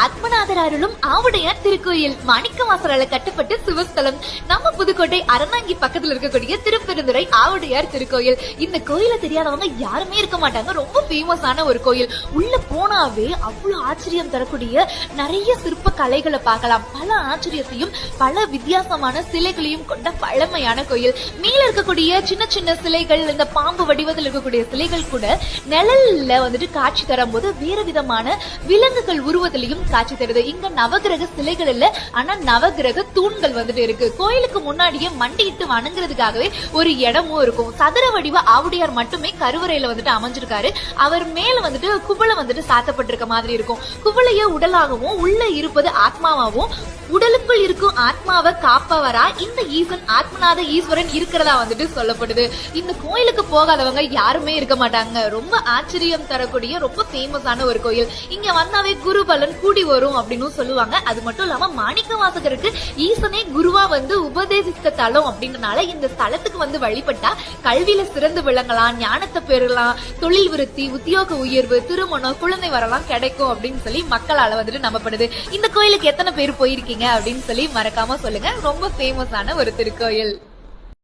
ஆத்மநாதர் அருளும் ஆவுடையார் திருக்கோயில் மாணிக்கவாசரால கட்டப்பட்ட சிவஸ்தலம் நம்ம புதுக்கோட்டை அறந்தாங்கி பக்கத்துல இருக்கக்கூடிய திருப்பெருந்துறை ஆவுடையார் திருக்கோயில். இந்த கோயில தெரியாதவங்க யாருமே இருக்க மாட்டாங்க. ரொம்ப ஃபேமஸான ஒரு கோயில். உள்ள போனாவே அவ்வளவு ஆச்சரியம் தரக்கூடிய நிறைய சிற்ப கலைகளை பார்க்கலாம். பல ஆச்சரியத்தையும் பல வித்தியாசமான சிலைகளையும் கொண்ட பழமையான கோயில். மேல இருக்கக்கூடிய சின்ன சின்ன சிலைகள், இந்த பாம்பு வடிவத்தில் இருக்கக்கூடிய சிலைகள் கூட நிழல்ல வந்துட்டு காட்சி தரும் போது வேற விதமான விலங்குகள் உருவத்திலையும் காட்சி தருது. இங்க நவகிரக சிலைகள் இல்ல, ஆனா நவகிரக தூண்கள் வந்துட்டு இருக்கு. கோயிலுக்கு முன்னாடியே மண்டியிட்டு வணங்குறதுக்காகவே ஒரு இடமும் இருக்கும். சதுர வடிவ ஆவுடையார் மட்டுமே கருவறையில வந்துட்டு அமைஞ்சிருக்காரு. அவர் மேல வந்துட்டு குவளை வந்துட்டு சாத்தப்பட்டிருக்க மாதிரி இருக்கும். குவளைய உடலாகவும் உள்ள இருப்பது ஆத்மாவாகவும், உடலுக்குள் இருக்கும் ஆத்மாவை காப்பவரா இந்த ஈசன் ஆத்மநாத ஈஸ்வரன் இருக்கிறதா வந்துட்டு சொல்லப்படுது. இந்த கோயிலுக்கு போகாதவங்க யாருமே இருக்க மாட்டாங்க. ரொம்ப ஆச்சரியம் தரக்கூடிய ரொம்ப ஃபேமஸான ஒரு கோயில். இங்க வந்தாவே குரு பலன் கூடி வரும் அப்படின்னு சொல்லுவாங்க. அது மட்டும் இல்லாம மாணிக்கவாசகருக்கு ஈசனே குருவா வந்து உபதேசித்த தலம் அப்படின்றனால இந்த ஸ்தலத்துக்கு வந்து வழிபட்டா கல்வியில சிறந்து விளங்கலாம், ஞானத்தை பெறலாம், தொழில் விருத்தி, உத்தியோக உயர்வு, திருமணம், குழந்தை வரலாம் கிடைக்கும் அப்படின்னு சொல்லி மக்களால வந்துட்டு நம்பப்படுது. இந்த கோயிலுக்கு எத்தனை பேர் போயிருக்கீங்க அப்படின்னு சொல்லி மறக்காம சொல்லுங்க. ரொம்ப ஃபேமஸான ஒரு திருக்கோயில்.